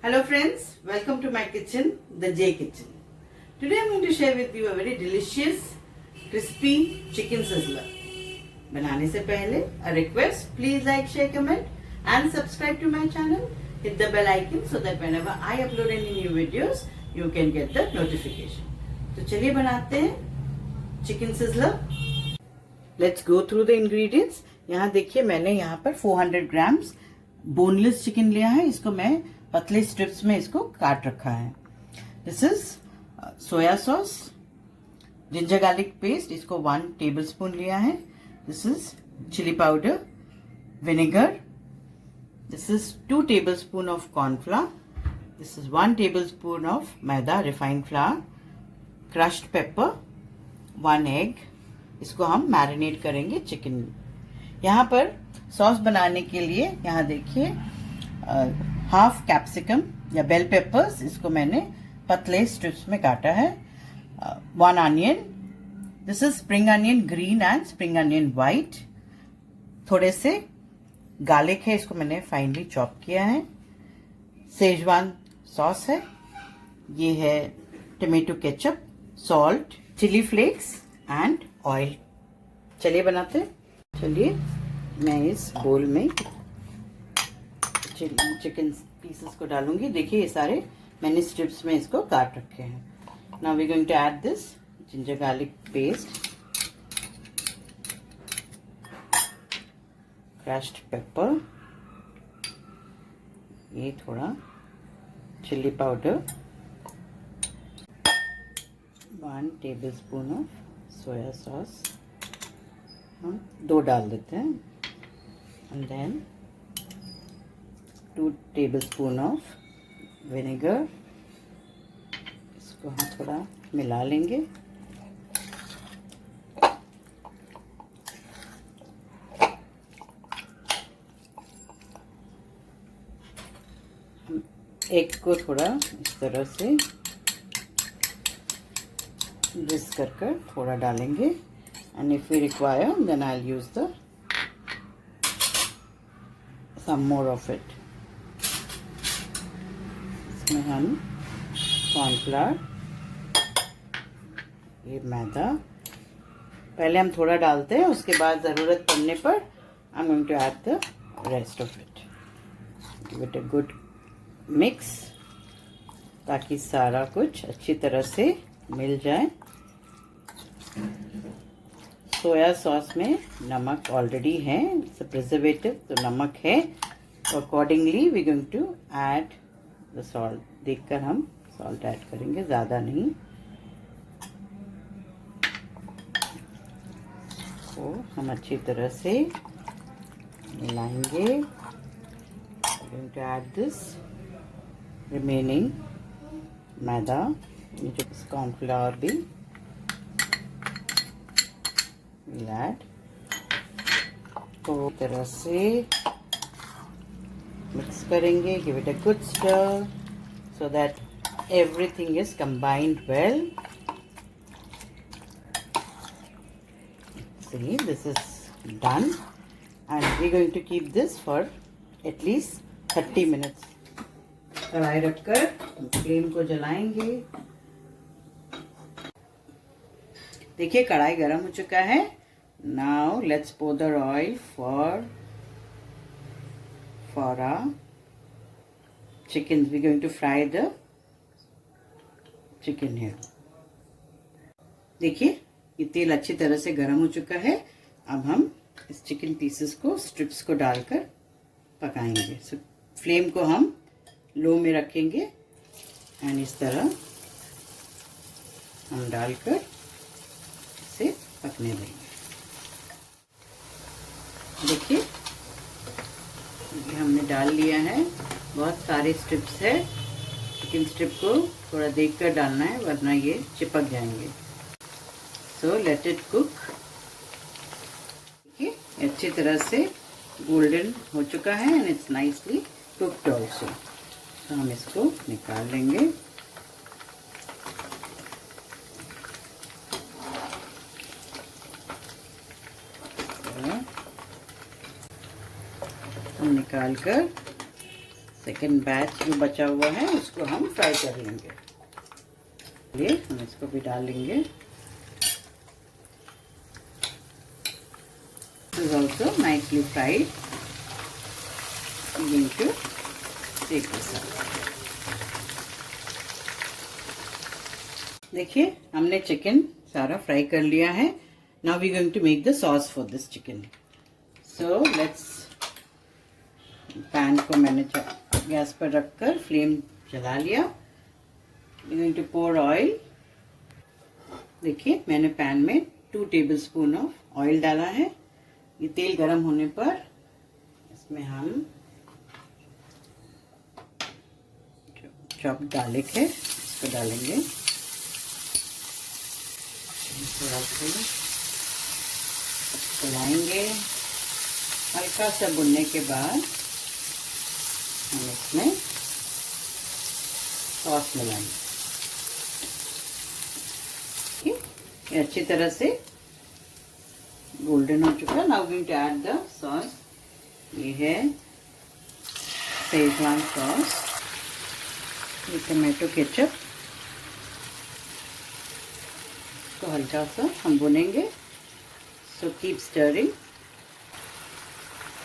Hello friends, welcome to my kitchen, the J Kitchen. Today I am going to share with you a very delicious, crispy chicken sizzler. बनाने से पहले a request, please like, share, comment and subscribe to my channel. Hit the bell icon so that whenever I upload any new videos, you can get the notification. तो चलिए बनाते हैं chicken sizzler. Let's go through the ingredients. यहाँ देखिए मैंने यहाँ पर 400 grams boneless chicken लिया है. इसको मैं पतले स्ट्रिप्स में इसको काट रखा है. This is soya sauce, ginger garlic paste, इसको 1 टेबलस्पून लिया है. This is chilli powder, vinegar. This is 2 tablespoon of cornflour. This is 1 tablespoon of maida refined flour, crushed pepper, 1 egg. इसको हम मैरिनेट करेंगे चिकन में. यहाँ पर सॉस बनाने के लिए यहाँ देखिए हाफ कैप्सिकम या बेल पेपर्स, इसको मैंने पतले स्ट्रिप्स में काटा है. 1 onion. This is spring onion green and spring onion white. थोड़े से गार्लिक है, इसको मैंने फाइनली चॉप किया है. शेजवान सॉस है. ये है tomato ketchup, salt, chilli flakes and oil. चलिए बनाते हैं. चलिए मैं इस बोल में चिकन पीसेस को डालूंगी. देखिए ये सारे मैंने स्ट्रिप्स में इसको काट रखे हैं. Now we going to add this ginger garlic paste, crushed pepper, ये थोड़ा chilli powder, 1 tablespoon of soya sauce. हम 2 डाल देते हैं. And then 2 tablespoon of vinegar. इसको हम थोड़ा मिला लेंगे. हम एग को थोड़ा इस तरह से मिक्स कर थोड़ा डालेंगे. And if we require then I will use the some more of it. इसमें हम कॉर्नफ्लोर, ये मैदा पहले हम थोड़ा डालते हैं, उसके बाद ज़रूरत पड़ने पर I am going to add the rest of it. Give it a good mix ताकि सारा कुछ अच्छी तरह से मिल जाए. सोया सॉस में नमक ऑलरेडी है, इट्स अ प्रिजर्वेटिव, तो नमक है. तो accordingly we going to add the salt. देखकर हम सॉल्ट ऐड करेंगे, ज़्यादा नहीं. तो हम अच्छी तरह से मिलाएंगे. Going to add this remaining maida, ये जो कॉर्नफ्लावर भी ऐड. तो तरह से मिक्स करेंगे. Give it a good stir so that everything is combined well. See, this is done and we are going to keep this for at least 30 minutes. कढ़ाई रखकर flame को जलाएंगे. देखिए कढ़ाई गरम हो चुका है. Now let's pour the oil for our chicken. We're going to fry the chicken here. देखिए ये तेल अच्छी तरह से गरम हो चुका है. अब हम इस चिकन पीसेस को स्ट्रिप्स को डालकर पकाएंगे. So, फ्लेम को हम लो में रखेंगे एंड इस तरह हम डालकर इसे पकने देंगे. देखिए ये हमने डाल लिया है. बहुत सारे स्ट्रिप्स है. चिकन स्ट्रिप को थोड़ा देखकर डालना है वरना ये चिपक जाएंगे. So let it cook. देखिए अच्छी तरह से गोल्डन हो चुका है and it's nicely cooked also. तो हम इसको निकाल लेंगे. हम निकाल कर सेकेंड बैच जो बचा हुआ है उसको हम फ्राई कर लेंगे। चलिए हम इसको भी डालेंगे। Is also nicely fried. going to take this out। देखिए हमने चिकन सारा फ्राई कर लिया है। Now we going to make the sauce for this chicken. So let's, pan को मैंने गैस पर रखकर फ्लेम जला लिया। We going to pour oil. देखिए मैंने पैन में 2 टेबलस्पून ऑफ ऑयल डाला है। ये तेल गरम होने पर इसमें हम चॉप गार्लिक है इसको डालेंगे। थोड़ा सा चलाएंगे। हल्का सा भुनने के बाद हम इसमें सॉस मिलाएंगे। ये अच्छी तरह से गोल्डन हो चुका है। Now going to add the sauce. ये है शेजवान सॉस, ये टमाटो केचप। तो हल्का सा हम भुनेंगे। So keep stirring.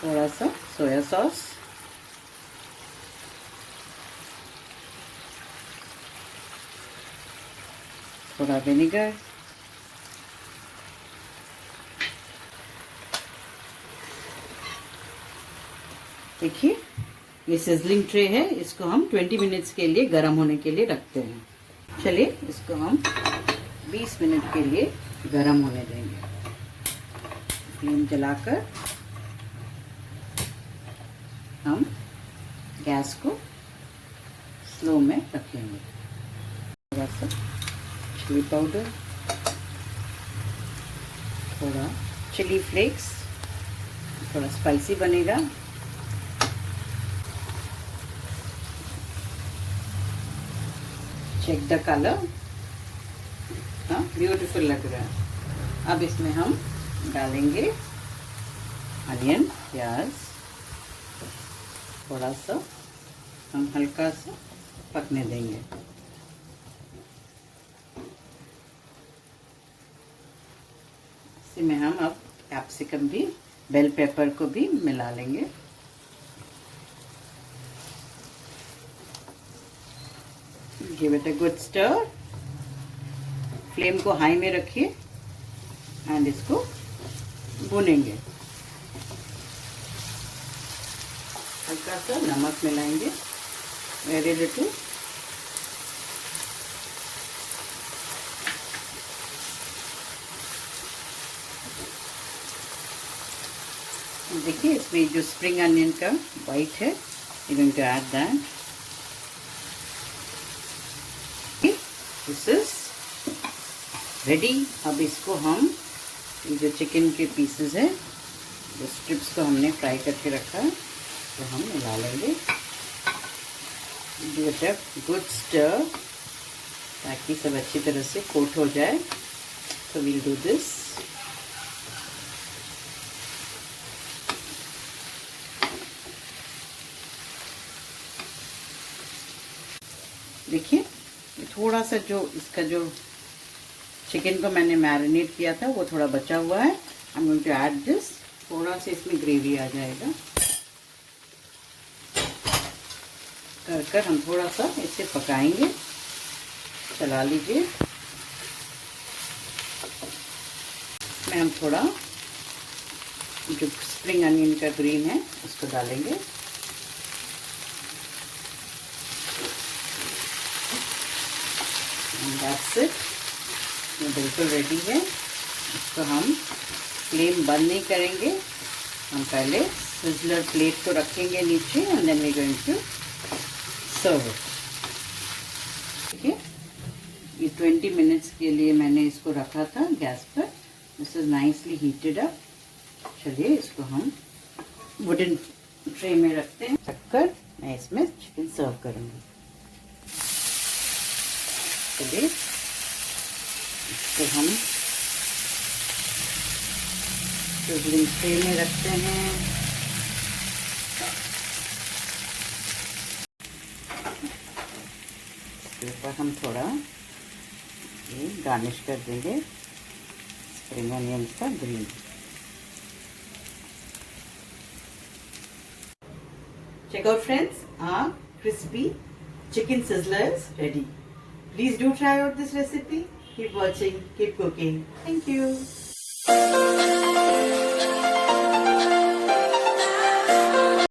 थोड़ा सा सोया सॉस, थोड़ा विनेगर, देखिए ये सिजलिंग ट्रे है, इसको हम 20 मिनट्स के लिए गर्म होने के लिए रखते हैं। चलिए इसको हम 20 मिनट के लिए गर्म होने देंगे। फ्लेम जलाकर हम गैस को स्लो में रखेंगे। थोड़ा सा चिली पाउडर, थोड़ा चिली फ्लेक्स, थोड़ा स्पाइसी बनेगा। चेक द कलर, हाँ ब्यूटीफुल लग रहा है। अब इसमें हम डालेंगे अनियन, प्याज। थोड़ा सा हम हल्का सा पकने देंगे। इसी में हम अब कैप्सिकम भी, बेल पेपर को भी मिला लेंगे। Give it a good stir. Flame को हाई में रखिए एंड इसको भुनेंगे। हल्का सा नमक मिलाएंगे, वेरी लिटिल। देखिए इसमें जो स्प्रिंग अनियन का वाइट है, you going to add that. This is ready. अब इसको हम जो चिकन के पीसेस हैं, जो स्ट्रिप्स को हमने फ्राई करके रखा है, तो हम मिला लेंगे। Give it a good stir ताकि सब अच्छी तरह से कोट हो जाए। तो वील डू दिस। देखिए थोड़ा सा जो इसका जो चिकन को मैंने मैरिनेट किया था वो थोड़ा बचा हुआ है। I am going to add this. थोड़ा सा इसमें ग्रेवी आ जाएगा। कर हम थोड़ा सा इसे पकाएंगे। चला लीजिए। इसमें हम थोड़ा जो स्प्रिंग अनियन का ग्रीन है उसको डालेंगे। That's it। ये बिल्कुल रेडी है। इसको हम फ्लेम बंद नहीं करेंगे। हम पहले सिजलर प्लेट को रखेंगे नीचे and then we going to serve it. ठीक है, ये 20 मिनट्स के लिए मैंने इसको रखा था गैस पर। This is nicely heated up. चलिए इसको हम वुडन ट्रे में रखते हैं। रखकर मैं इसमें चिकन सर्व करूँगी। चलिए इसको हम सिजलिंग ट्रे में रखते हैं। ऊपर हम थोड़ा ये गार्निश कर देंगे स्प्रिंग ऑनियंस का green. Check out friends, our crispy chicken sizzlers ready. Please do try out this recipe. Keep watching, keep cooking. Thank you.